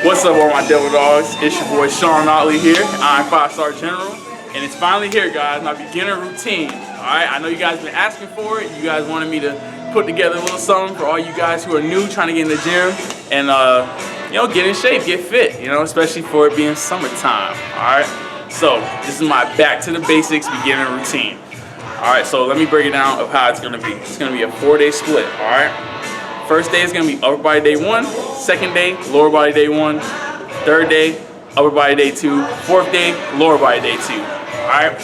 What's up, all my devil dogs? It's your boy Sean Otley here. I'm 5-star general, and it's finally here, guys. My beginner routine. All right, I know you guys have been asking for it. You guys wanted me to put together a little something for all you guys who are new, trying to get in the gym, and you know, get in shape, get fit. You know, especially for it being summertime. All right. So this is my back to the basics beginner routine. All right. So let me break it down of how it's gonna be. It's gonna be a 4-day split. All right. First day is going to be upper body day 1, second day, lower body day 1, third day, upper body day 2, fourth day, lower body day 2, alright?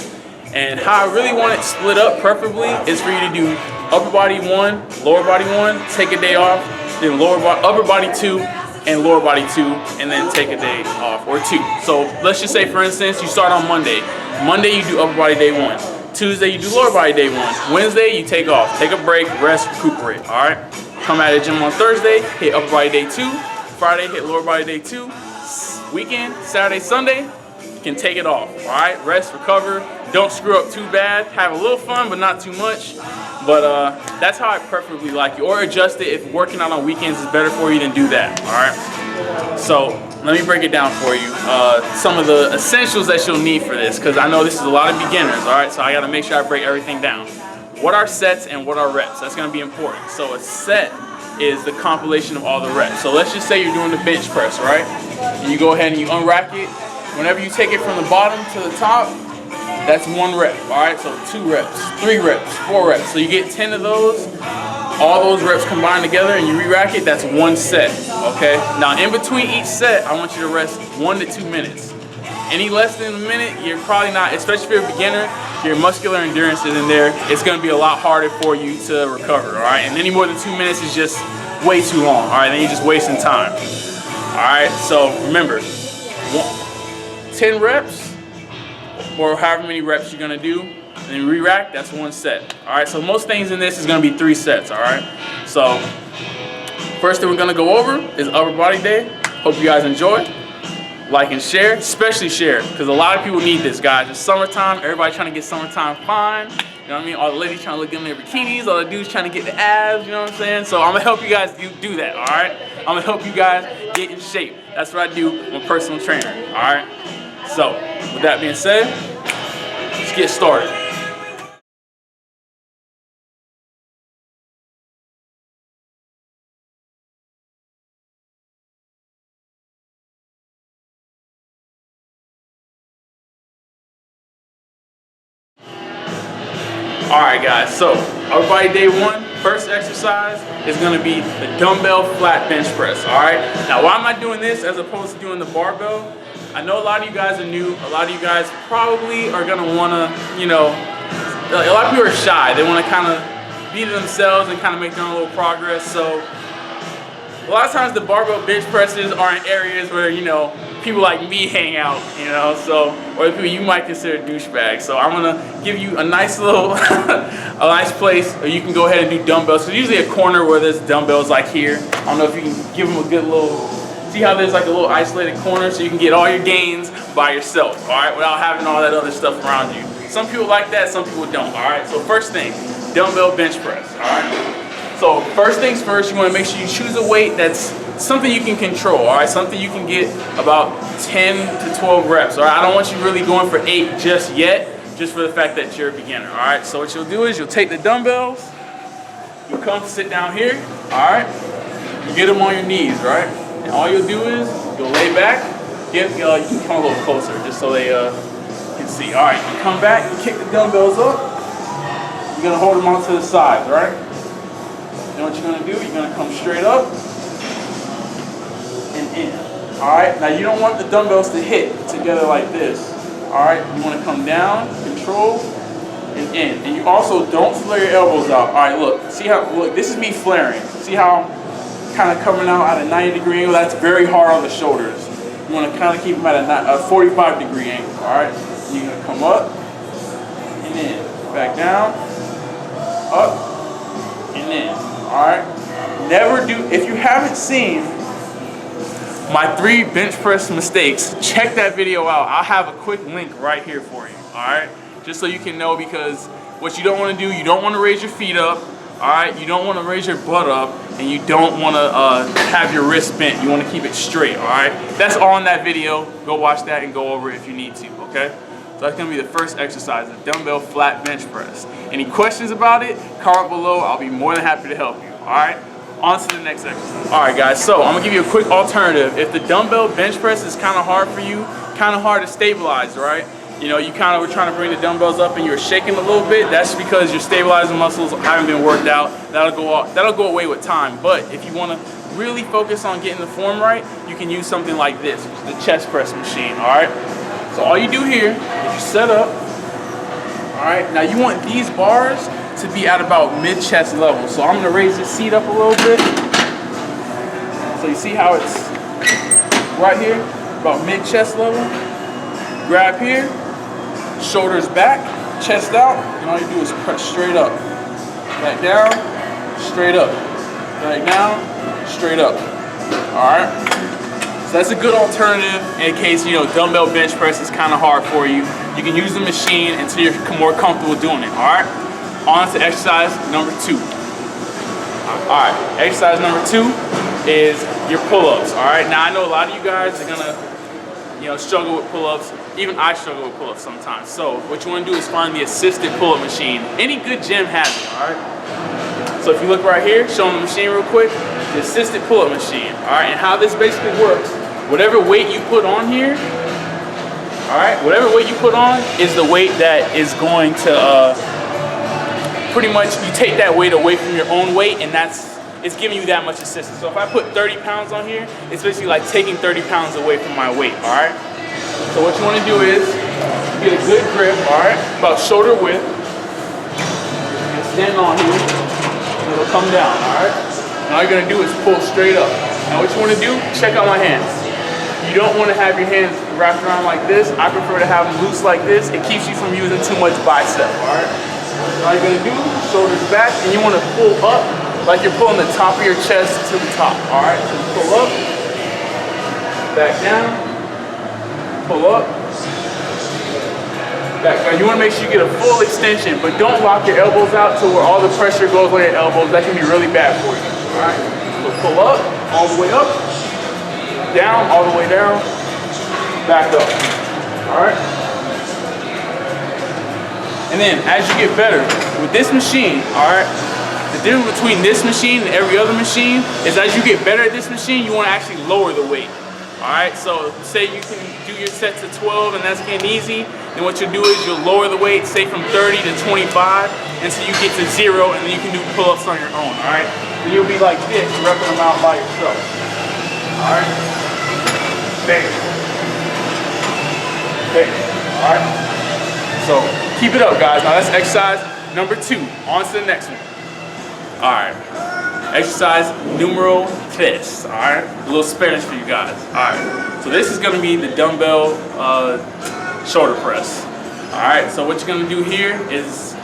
And how I really want it split up, preferably, is for you to do upper body 1, lower body 1, take a day off, then upper body 2, and lower body 2, and then take a day off, or 2. So let's just say, for instance, you start on Monday. Monday you do upper body day 1. Tuesday you do lower body day 1. Wednesday you take off, take a break, rest, recuperate, alright? Come out of the gym on Thursday, hit upper body day 2. Friday, hit lower body day 2. Weekend, Saturday, Sunday, you can take it off, all right? Rest, recover, don't screw up too bad. Have a little fun, but not too much. But that's how I preferably like it. Or adjust it if working out on weekends is better for you, then do that, all right? So let me break it down for you. Some of the essentials that you'll need for this, because I know this is a lot of beginners, all right? So I gotta make sure I break everything down. What are sets and what are reps? That's gonna be important. So a set is the compilation of all the reps. So let's just say you're doing the bench press, right? And you go ahead and you unrack it. Whenever you take it from the bottom to the top, that's 1 rep, all right? So 2 reps, 3 reps, 4 reps. So you get 10 of those, all those reps combined together and you re-rack it, that's 1 set, okay? Now in between each set, I want you to rest 1 to 2 minutes. Any less than a minute, you're probably not, especially if you're a beginner, your muscular endurance is in there, it's gonna be a lot harder for you to recover, all right? And any more than 2 minutes is just way too long, all right? Then you're just wasting time, all right? So remember, 10 reps, or however many reps you're gonna do, and then re-rack, that's 1 set, all right? So most things in this is gonna be 3 sets, all right? So first thing we're gonna go over is upper body day. Hope you guys enjoy. Like and share, especially share, because a lot of people need this, guys. It's summertime, everybody trying to get summertime fine. You know what I mean? All the ladies trying to look good in their bikinis, all the dudes trying to get the abs, you know what I'm saying? So I'm gonna help you guys do that, all right? I'm gonna help you guys get in shape. That's what I do. I'm a personal trainer, all right? So with that being said, let's get started. Alright guys, so upper body day 1, first exercise is going to be the dumbbell flat bench press, alright? Now why am I doing this as opposed to doing the barbell? I know a lot of you guys are new, a lot of you guys probably are going to want to, you know, a lot of people are shy, they want to kind of be themselves and kind of make their own little progress, so a lot of times the barbell bench presses are in areas where, you know, people like me hang out, you know, so, or people you might consider douchebags. So I'm gonna give you a nice little, a nice place where you can go ahead and do dumbbells. So usually a corner where there's dumbbells like here. I don't know if you can give them a good little, see how there's like a little isolated corner so you can get all your gains by yourself, all right, without having all that other stuff around you. Some people like that, some people don't, all right? So first thing, dumbbell bench press, all right? So first things first, you want to make sure you choose a weight that's something you can control, all right? Something you can get about 10 to 12 reps, all right? I don't want you really going for 8 just yet, just for the fact that you're a beginner, all right? So what you'll do is you'll take the dumbbells, you'll come sit down here, all right? You get them on your knees, right? And all you'll do is you'll lay back, you can come a little closer just so they can see. All right, you come back, you kick the dumbbells up, you're gonna hold them onto the sides, right? You know what you're gonna do? You're gonna come straight up and in. All right. Now you don't want the dumbbells to hit together like this. All right. You want to come down, control, and in. And you also don't flare your elbows out. All right. Look. See how? Look. This is me flaring. See how I'm kind of coming out at a 90-degree angle? That's very hard on the shoulders. You want to kind of keep them at a 45-degree angle. All right. You're gonna come up and in, back down, up and in. All right, never do, if you haven't seen my 3 bench press mistakes, check that video out. I'll have a quick link right here for you, all right? Just so you can know, because what you don't want to do, you don't want to raise your feet up, all right? You don't want to raise your butt up. and you don't want to have your wrist bent. You want to keep it straight, all right? That's all in that video. Go watch that and go over it if you need to, okay? So that's gonna be the first exercise, the dumbbell flat bench press. Any questions about it, comment below. I'll be more than happy to help you, all right? On to the next exercise. All right, guys, so I'm gonna give you a quick alternative. If the dumbbell bench press is kind of hard for you, kind of hard to stabilize, right? You know, you kind of were trying to bring the dumbbells up and you're shaking a little bit. That's because your stabilizing muscles haven't been worked out. That'll go away with time. But if you want to really focus on getting the form right, you can use something like this, which is the chest press machine. All right. So all you do here is you set up. All right. Now you want these bars to be at about mid-chest level. So I'm gonna raise this seat up a little bit. So you see how it's right here, about mid-chest level. Grab here. Shoulders back, chest out, and all you do is press straight up. Back down, straight up. Back down, straight up. Alright? So that's a good alternative in case, you know, dumbbell bench press is kind of hard for you. You can use the machine until you're more comfortable doing it. Alright? On to exercise number 2. Alright, exercise number 2 is your pull-ups. Alright? Now I know a lot of you guys are gonna, you know, struggle with pull-ups. Even I struggle with pull-ups sometimes. So what you want to do is find the assisted pull-up machine. Any good gym has it, all right? So if you look right here, showing the machine real quick, the assisted pull-up machine, all right? And how this basically works, whatever weight you put on here, all right, whatever weight you put on is the weight that is going to, pretty much, you take that weight away from your own weight, and it's giving you that much assistance. So if I put 30 pounds on here, it's basically like taking 30 pounds away from my weight, all right? So what you want to do is get a good grip, all right, about shoulder width, and stand on here, and it'll come down, all right? And all you're going to do is pull straight up. Now what you want to do, check out my hands. You don't want to have your hands wrapped around like this. I prefer to have them loose like this. It keeps you from using too much bicep, all right? All you're going to do, shoulders back, and you want to pull up like you're pulling the top of your chest to the top, all right? So pull up, back down, pull up, back down. You want to make sure you get a full extension, but don't lock your elbows out to where all the pressure goes on your elbows. That can be really bad for you, all right? So pull up, all the way up, down, all the way down, back up, all right? And then as you get better with this machine, all right, the difference between this machine and every other machine is as you get better at this machine, you want to actually lower the weight. All right, so say you can do your sets to 12 and that's getting easy, then what you'll do is you'll lower the weight, say from 30 to 25, until you get to 0, and then you can do pull-ups on your own, all right? Then you'll be like this, repping them out by yourself. All right? Bang. Bang. All right? So keep it up, guys. Now that's exercise number 2. On to the next one. All right. Exercise numero 3, all right? A little Spanish for you guys, all right? So this is gonna be the dumbbell shoulder press, all right? So what you're gonna do here is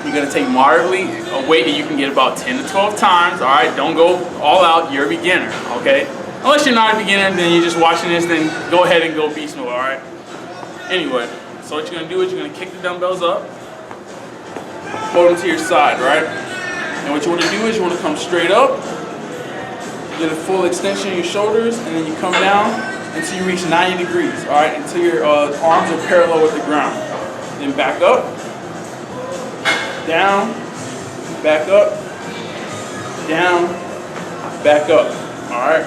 you're gonna take moderately a weight that you can get about 10 to 12 times, all right? Don't go all out, you're a beginner, okay? Unless you're not a beginner, then you're just watching this, then go ahead and go beast mode, all right? Anyway, so what you're gonna do is you're gonna kick the dumbbells up, hold them to your side, right? And what you want to do is you want to come straight up, get a full extension of your shoulders, and then you come down until you reach 90 degrees, all right, until your arms are parallel with the ground. Then back up, down, back up, down, back up, all right?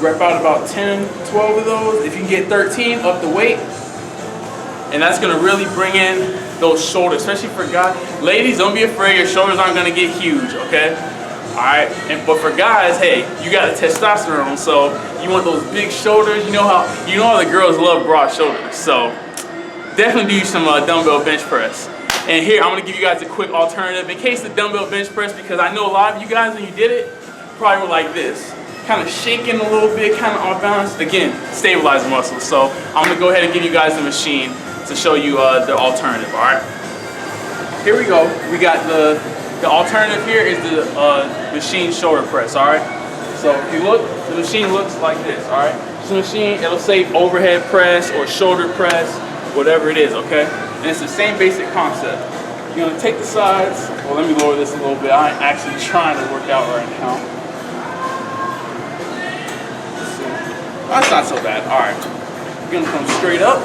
Rep out about 10, 12 of those. If you can get 13, up the weight. And that's gonna really bring in those shoulders, especially for guys. Ladies, don't be afraid, your shoulders aren't gonna get huge, okay? All right, but for guys, hey, you got a testosterone, so you want those big shoulders. You know how the girls love broad shoulders, so definitely do some dumbbell bench press. And here, I'm gonna give you guys a quick alternative in case the dumbbell bench press, because I know a lot of you guys, when you did it, probably were like this, kind of shaking a little bit, kind of off balance. Again, stabilize the muscles. So I'm gonna go ahead and give you guys the machine to show you the alternative, all right? Here we go. We got the alternative here is the machine shoulder press, all right? So if you look, the machine looks like this, all right? This machine, it'll say overhead press or shoulder press, whatever it is, okay? And it's the same basic concept. You're gonna take the sides. Well, let me lower this a little bit. I'm actually trying to work out right now. Let's see. That's not so bad. All right. You're gonna come straight up.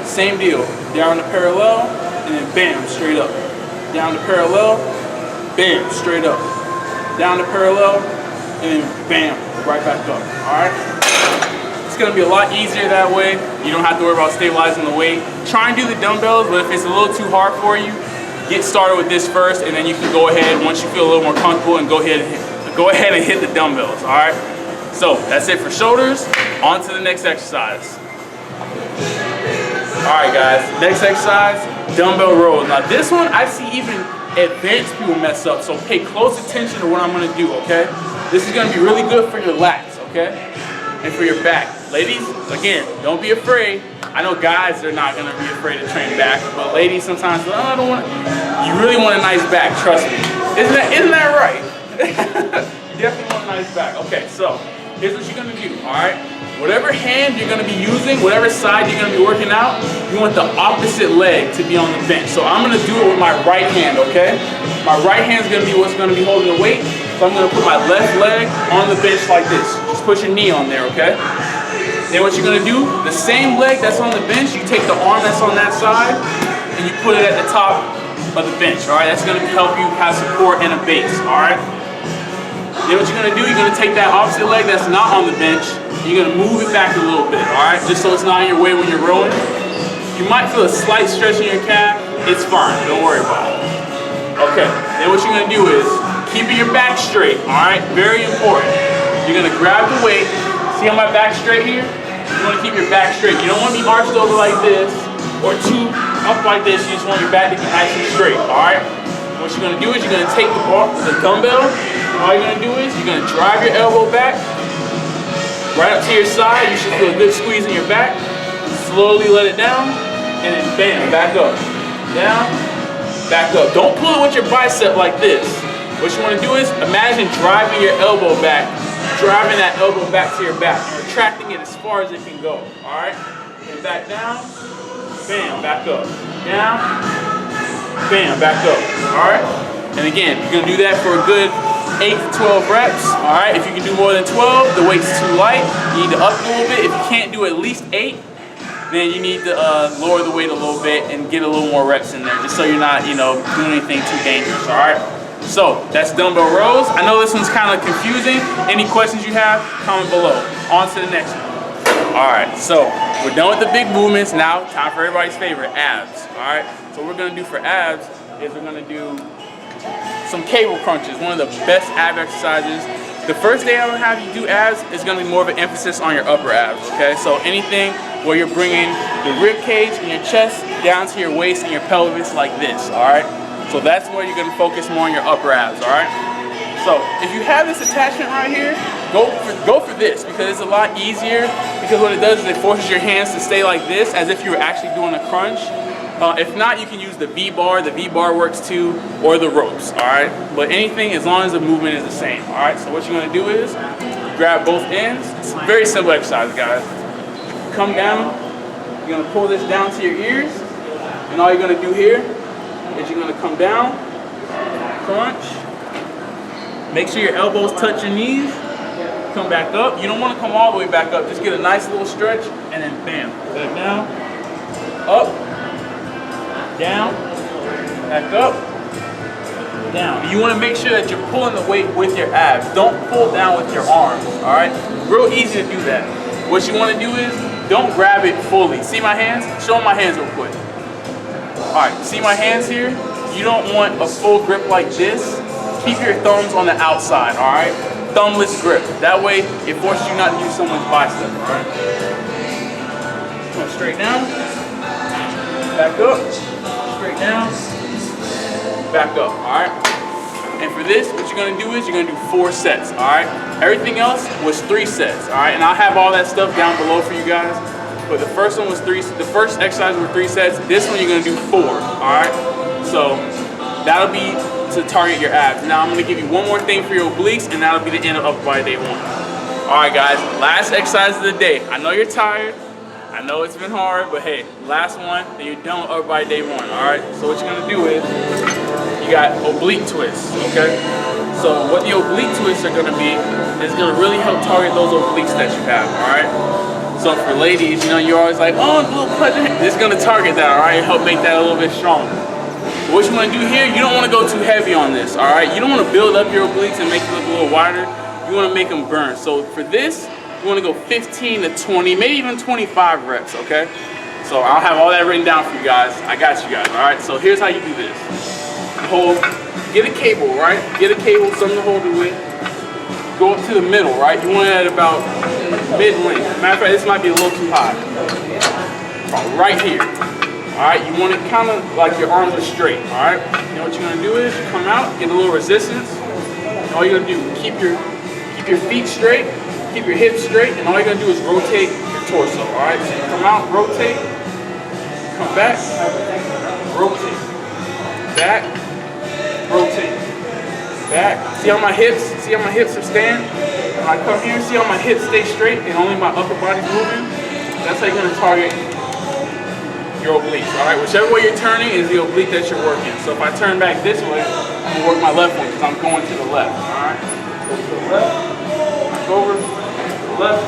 Same deal. Down to parallel, and then bam, straight up. Down to parallel, bam, straight up. Down to parallel, and then bam, right back up. All right. It's gonna be a lot easier that way. You don't have to worry about stabilizing the weight. Try and do the dumbbells, but if it's a little too hard for you, get started with this first, and then you can go ahead once you feel a little more comfortable and go ahead and hit the dumbbells. All right. So that's it for shoulders. On to the next exercise. All right, guys. Next exercise, dumbbell rows. Now this one I see even advanced people mess up, so pay close attention to what I'm gonna do. Okay. This is gonna be really good for your lats. Okay. And for your back. Ladies, again, don't be afraid. I know guys are not gonna be afraid to train back, but ladies sometimes, oh, I don't want. You really want a nice back, trust me. Isn't that right? You definitely want a nice back. Okay, so here's what you're gonna do. All right, whatever hand you're gonna be using, whatever side you're gonna be working out, you want the opposite leg to be on the bench. So I'm gonna do it with my right hand. Okay, my right hand's gonna be what's gonna be holding the weight. So I'm gonna put my left leg on the bench like this. Just put your knee on there, okay? Then what you're gonna do, the same leg that's on the bench, you take the arm that's on that side and you put it at the top of the bench, all right? That's gonna help you have support and a base, all right? Then what you're gonna do, you're gonna take that opposite leg that's not on the bench, you're gonna move it back a little bit, all right? Just so it's not in your way when you're rowing. You might feel a slight stretch in your calf, it's fine, don't worry about it. Okay, then what you're gonna do is, keeping your back straight, all right? Very important. You're gonna grab the weight. See how my back's straight here? You wanna keep your back straight. You don't wanna be arched over like this or too up like this. You just want your back to be nice and straight, all right? What you're gonna do is you're gonna take the dumbbell. All you're gonna do is you're gonna drive your elbow back, right up to your side. You should feel a good squeeze in your back. Slowly let it down, and then bam, back up. Down, back up. Don't pull it with your bicep like this. What you want to do is imagine driving your elbow back, driving that elbow back to your back, and retracting it as far as it can go. All right, and back down, bam, back up, down, bam, back up. All right, and again, you're gonna do that for a good 8 to 12 reps. All right, if you can do more than 12, the weight's too light. You need to up a little bit. If you can't do at least 8, then you need to lower the weight a little bit and get a little more reps in there, just so you're not, doing anything too dangerous. All right. So that's dumbbell rows. I know this one's kind of confusing. Any questions you have, comment below. On to the next one. All right, so we're done with the big movements. Now, time for everybody's favorite, abs. All right, so what we're gonna do for abs is we're gonna do some cable crunches, one of the best ab exercises. The first day I'm gonna have you do abs is gonna be more of an emphasis on your upper abs, okay? So anything where you're bringing the rib cage and your chest down to your waist and your pelvis like this, all right? So that's where you're gonna focus more on your upper abs, all right? So if you have this attachment right here, go for this, because it's a lot easier, because what it does is it forces your hands to stay like this as if you were actually doing a crunch. If not, you can use the V-bar. The V-bar works too, or the ropes, all right? But anything, as long as the movement is the same, all right? So what you're gonna do is grab both ends. It's a very simple exercise, guys. Come down, you're gonna pull this down to your ears, and all you're gonna do here is you're gonna come down, crunch, make sure your elbows touch your knees, come back up. You don't wanna come all the way back up, just get a nice little stretch, and then bam, back down, up, down, back up, down. You wanna make sure that you're pulling the weight with your abs. Don't pull down with your arms, all right? Real easy to do that. What you wanna do is, don't grab it fully. See my hands? Show them my hands real quick. All right, see my hands here? You don't want a full grip like this. Keep your thumbs on the outside, all right? Thumbless grip. That way, it forces you not to use someone's bicep, all right? Come straight down, back up, straight down, back up, all right? And for this, what you're gonna do is you're gonna do 4 sets, all right? Everything else was 3 sets, all right? And I'll have all that stuff down below for you guys. But the first one was 3, the first exercise were 3 sets. This one you're gonna do 4, all right? So that'll be to target your abs. Now I'm gonna give you one more thing for your obliques, and that'll be the end of upper body day 1. All right, guys, last exercise of the day. I know you're tired. I know it's been hard, but hey, last one, then you're done with upper body day one, all right? So what you're gonna do is, you got oblique twists, okay? So what the oblique twists are gonna be is gonna really help target those obliques that you have, all right? So for ladies, you know, you're always like, oh, a little pleasure. This is gonna target that, all right? Help make that a little bit stronger. What you wanna do here, you don't wanna go too heavy on this, all right? You don't wanna build up your obliques and make it look a little wider. You wanna make them burn. So for this, you wanna go 15 to 20, maybe even 25 reps, okay? So I'll have all that written down for you guys. I got you guys, all right? So here's how you do this. Hold, get a cable, right? Get a cable, something to hold it with. Go up to the middle, right? You want it at about mid-length. Matter of fact, this might be a little too high. Right here. All right, you want it kind of like your arms are straight, all right? You know what you're gonna do is you come out, get a little resistance. And all you're gonna do, keep your feet straight, keep your hips straight, and all you're gonna do is rotate your torso, all right? So you come out, rotate, come back, rotate, back, rotate, back. See how my hips are staying? When I come here, see how my hips stay straight and only my upper body's moving? That's how you're gonna target your obliques, all right? Whichever way you're turning is the oblique that you're working. So if I turn back this way, I'm gonna work my left one because I'm going to the left, all right? Go to the left, back over, to the left,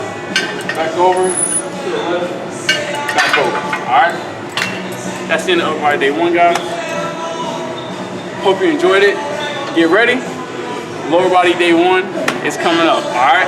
back over, to the left, back over, all right? That's the end of upper body day one, guys. Hope you enjoyed it. Get ready. Lower body day one is coming up, all right?